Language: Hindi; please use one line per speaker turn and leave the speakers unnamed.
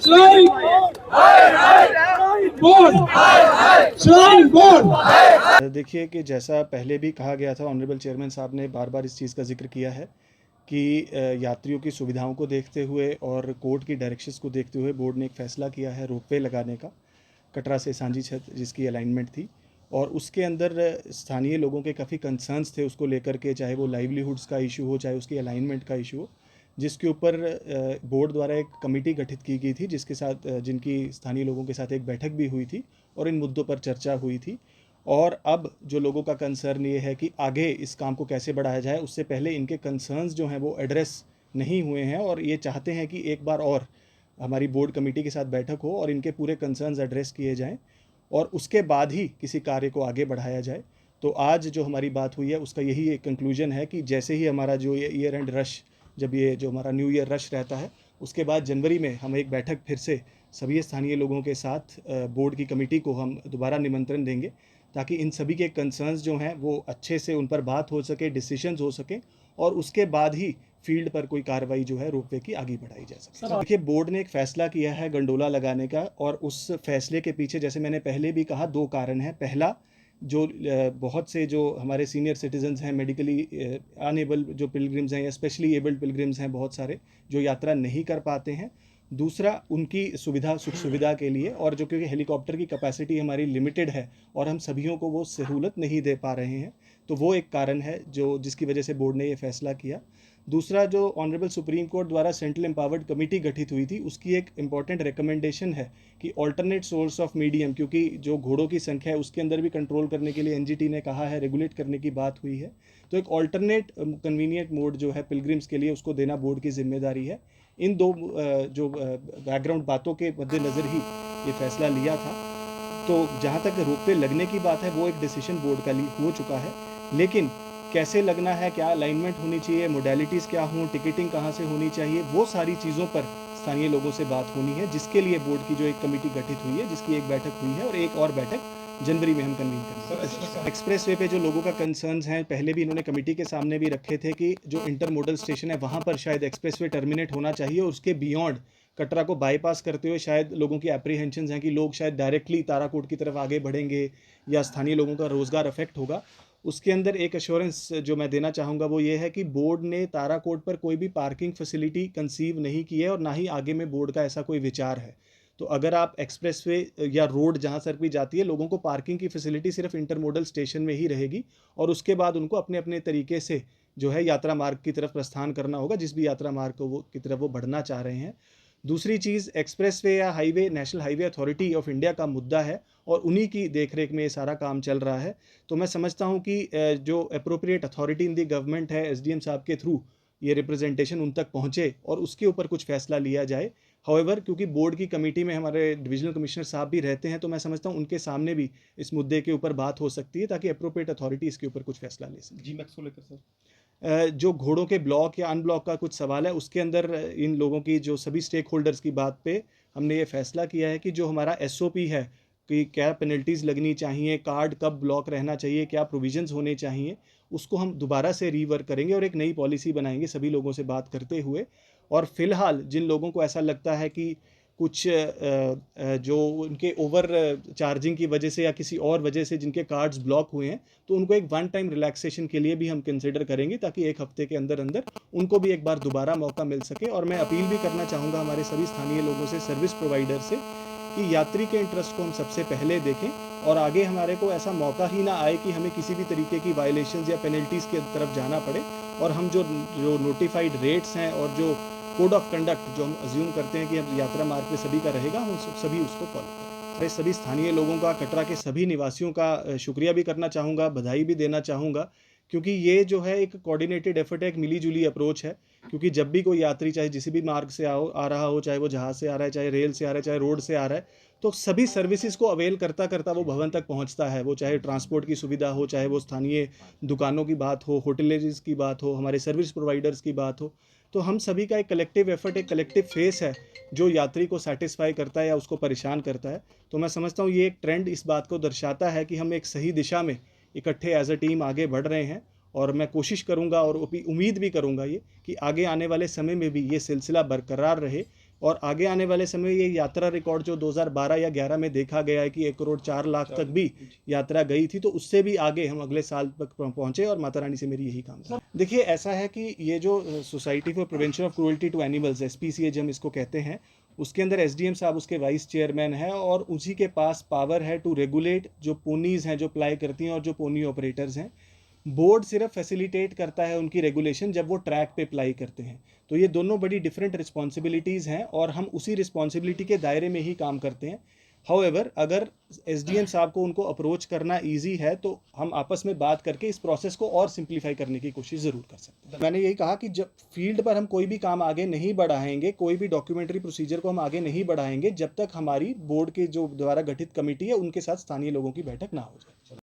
Flying board.
देखिए कि जैसा पहले भी कहा गया था, ऑनरेबल चेयरमैन साहब ने बार बार इस चीज़ का जिक्र किया है कि यात्रियों की सुविधाओं को देखते हुए और कोर्ट की डायरेक्शंस को देखते हुए बोर्ड ने एक फ़ैसला किया है रोपवे लगाने का कटरा से सांझी छत जिसकी अलाइनमेंट थी, और उसके अंदर स्थानीय लोगों के काफ़ी कंसर्न्स थे उसको लेकर के, चाहे वो लाइवलीहुड्स का इशू हो, चाहे उसकी अलाइनमेंट का इशू हो, जिसके ऊपर बोर्ड द्वारा एक कमेटी गठित की गई थी जिसके साथ जिनकी स्थानीय लोगों के साथ एक बैठक भी हुई थी और इन मुद्दों पर चर्चा हुई थी। और अब जो लोगों का कंसर्न ये है कि आगे इस काम को कैसे बढ़ाया जाए, उससे पहले इनके कंसर्न्स जो हैं वो एड्रेस नहीं हुए हैं, और ये चाहते हैं कि एक बार और हमारी बोर्ड कमेटी के साथ बैठक हो और इनके पूरे कंसर्न्स एड्रेस किए जाएं और उसके बाद ही किसी कार्य को आगे बढ़ाया जाए। तो आज जो हमारी बात हुई है उसका यही एक कंक्लूजन है कि जैसे ही हमारा जो ये ईयर एंड रश, जब ये जो हमारा न्यू ईयर रश रहता है, उसके बाद जनवरी में हम एक बैठक फिर से सभी स्थानीय लोगों के साथ बोर्ड की कमेटी को हम दोबारा निमंत्रण देंगे ताकि इन सभी के कंसर्न्स जो हैं वो अच्छे से उन पर बात हो सके, डिसीजंस हो सकें और उसके बाद ही फील्ड पर कोई कार्रवाई जो है रोपवे की आगे बढ़ाई जा सके। देखिए, बोर्ड ने एक फ़ैसला किया है गंडोला लगाने का, और उस फैसले के पीछे जैसे मैंने पहले भी कहा दो कारण हैं। पहला, जो बहुत से जो हमारे सीनियर सिटीजन्स हैं, मेडिकली अनएबल जो पिलग्रिम्स हैं या स्पेशली एबल्ड पिलग्रिम्स हैं बहुत सारे, जो यात्रा नहीं कर पाते हैं। दूसरा, उनकी सुख सुविधा के लिए, और जो क्योंकि हेलीकॉप्टर की कैपेसिटी हमारी लिमिटेड है और हम सभियों को वो सहूलत नहीं दे पा रहे हैं, तो वो एक कारण है जो जिसकी वजह से बोर्ड ने ये फैसला किया। दूसरा, जो ऑनरेबल सुप्रीम कोर्ट द्वारा सेंट्रल एम्पावर्ड कमेटी गठित हुई थी, उसकी एक इम्पॉर्टेंट रिकमेंडेशन है कि ऑल्टरनेट सोर्स ऑफ मीडियम, क्योंकि जो घोड़ों की संख्या है उसके अंदर भी कंट्रोल करने के लिए एनजीटी ने कहा है, रेगुलेट करने की बात हुई है, तो एक ऑल्टरनेट कन्वीनियंट मोड जो है पिलग्रिम्स के लिए उसको देना बोर्ड की जिम्मेदारी है। इन दो जो बैकग्राउंड बातों के मद्देनज़र ही ये फैसला लिया था। तो जहाँ तक रोपवे लगने की बात है वो एक डिसीजन बोर्ड का हो चुका है, लेकिन कैसे लगना है, क्या अलाइनमेंट होनी चाहिए, मोडेलिटीज़ क्या हों, टिकटिंग कहाँ से होनी चाहिए, वो सारी चीज़ों पर स्थानीय लोगों से बात होनी है, जिसके लिए बोर्ड की जो एक कमेटी गठित हुई है, जिसकी एक बैठक हुई है और एक और बैठक जनवरी में हम कन्वीन करेंगे। एक्सप्रेस वे पे जो लोगों का कंसर्न्स हैं, पहले भी इन्होंने कमेटी के सामने भी रखे थे कि जो इंटरमोडल स्टेशन है वहाँ पर शायद एक्सप्रेस वे टर्मिनेट होना चाहिए और उसके बियॉन्ड कटरा को बाईपास करते हुए शायद लोगों की एप्रीहेंशंस हैं कि लोग शायद डायरेक्टली ताराकोट की तरफ आगे बढ़ेंगे या स्थानीय लोगों का रोज़गार अफेक्ट होगा। उसके अंदर एक एश्योरेंस जो मैं देना चाहूँगा वो ये है कि बोर्ड ने ताराकोट पर कोई भी पार्किंग फैसिलिटी कंसीव नहीं की है और ना ही आगे में बोर्ड का ऐसा कोई विचार है। तो अगर आप एक्सप्रेसवे या रोड जहाँ सर भी जाती है, लोगों को पार्किंग की फैसिलिटी सिर्फ इंटरमोडल स्टेशन में ही रहेगी और उसके बाद उनको अपने अपने तरीके से जो है यात्रा मार्ग की तरफ प्रस्थान करना होगा, जिस भी यात्रा मार्ग को वो की तरफ वो बढ़ना चाह रहे हैं। दूसरी चीज़, एक्सप्रेसवे या highway national highway authority of India का मुद्दा है और उन्हीं की देखरेख में ये सारा काम चल रहा है। तो मैं समझता हूँ कि जो appropriate authority in the government है, एसडीएम साहब के थ्रू ये रिप्रेजेंटेशन उन तक पहुँचे और उसके ऊपर कुछ फैसला लिया जाए। हाउएवर, क्योंकि बोर्ड की कमेटी में हमारे डिविजनल कमिश्नर साहब भी रहते हैं, तो मैं समझता हूँ उनके सामने भी इस मुद्दे के ऊपर बात हो सकती है ताकि अप्रोप्रिएट अथॉरिटी इसके ऊपर कुछ फैसला ले सके।
जी मैक्स को लेकर सर,
जो घोड़ों के ब्लॉक या अनब्लॉक का कुछ सवाल है, उसके अंदर इन लोगों की जो सभी स्टेक होल्डर्स की बात पे हमने ये फैसला किया है कि जो हमारा एसओपी है कि क्या पेनल्टीज़ लगनी चाहिए, कार्ड कब ब्लॉक रहना चाहिए, क्या प्रोविजंस होने चाहिए, उसको हम दोबारा से रीवर्क करेंगे और एक नई पॉलिसी बनाएंगे सभी लोगों से बात करते हुए। और फिलहाल जिन लोगों को ऐसा लगता है कि कुछ जो उनके ओवर चार्जिंग की वजह से या किसी और वजह से जिनके कार्ड्स ब्लॉक हुए हैं, तो उनको एक वन टाइम रिलैक्सेशन के लिए भी हम कंसिडर करेंगे ताकि एक हफ्ते के अंदर अंदर उनको भी एक बार दोबारा मौका मिल सके। और मैं अपील भी करना चाहूँगा हमारे सभी स्थानीय लोगों से, सर्विस प्रोवाइडर से, कि यात्री के इंटरेस्ट को हम सबसे पहले देखें और आगे हमारे को ऐसा मौका ही ना आए कि हमें किसी भी तरीके की वायलेशंस या पेनल्टीज़ की तरफ जाना पड़े, और हम जो नोटिफाइड रेट्स हैं और जो कोड ऑफ कंडक्ट जो हम अज्यूम करते हैं कि अब यात्रा मार्ग पे सभी का रहेगा, हम सभी उसको फॉलो करें। मैं सभी स्थानीय लोगों का, कटरा के सभी निवासियों का शुक्रिया भी करना चाहूँगा, बधाई भी देना चाहूँगा, क्योंकि ये जो है एक कोऑर्डिनेटेड एफर्ट है, एक मिली-जुली अप्रोच है। क्योंकि जब भी कोई यात्री चाहे जिस भी मार्ग से आ रहा हो, चाहे वो जहाज़ से आ रहा है, चाहे रेल से आ रहा है, चाहे रोड से आ रहा है, तो सभी सर्विसेज को अवेल करता करता वो भवन तक पहुंचता है। वो चाहे ट्रांसपोर्ट की सुविधा हो, चाहे वो स्थानीय दुकानों की बात हो, होटलेरीज की बात हो, हमारे सर्विस प्रोवाइडर्स की बात हो, तो हम सभी का एक कलेक्टिव एफर्ट, एक कलेक्टिव फेस है जो यात्री को सेटिस्फाई करता है या उसको परेशान करता है। तो मैं समझता हूँ ये एक ट्रेंड इस बात को दर्शाता है कि हम एक सही दिशा में इकट्ठे एज अ टीम आगे बढ़ रहे हैं, और मैं कोशिश करूंगा और उम्मीद भी करूंगा ये कि आगे आने वाले समय में भी ये सिलसिला बरकरार रहे, और आगे आने वाले समय ये यात्रा रिकॉर्ड जो 2012 या 11 में देखा गया है कि 1 करोड़ 4 लाख तक भी यात्रा गई थी, तो उससे भी आगे हम अगले साल तक पहुंचे और माता रानी से मेरी यही कामना है। देखिए, ऐसा है कि ये जो society for prevention of cruelty to animals, SPCA हम इसको कहते हैं, उसके अंदर SDM साहब उसके वाइस चेयरमैन है और उसी के पास पावर है टू रेगुलेट जो पोनीज हैं जो अप्लाई करती हैं और जो पोनी ऑपरेटर्स हैं। बोर्ड सिर्फ फैसिलिटेट करता है उनकी रेगुलेशन जब वो ट्रैक पे अप्लाई करते हैं। तो ये दोनों बड़ी डिफरेंट रिस्पॉन्सिबिलिटीज़ हैं और हम उसी रिस्पॉन्सिबिलिटी के दायरे में ही काम करते हैं। हाउएवर, अगर SDM साहब को उनको अप्रोच करना ईजी है तो हम आपस में बात करके इस प्रोसेस को और सिंप्लीफाई करने की कोशिश ज़रूर कर सकते हैं। मैंने यही कहा कि जब फील्ड पर हम कोई भी काम आगे नहीं बढ़ाएंगे, कोई भी डॉक्यूमेंट्री प्रोसीजर को हम आगे नहीं बढ़ाएंगे जब तक हमारी बोर्ड के जो द्वारा गठित कमेटी है उनके साथ स्थानीय लोगों की बैठक ना हो जाए।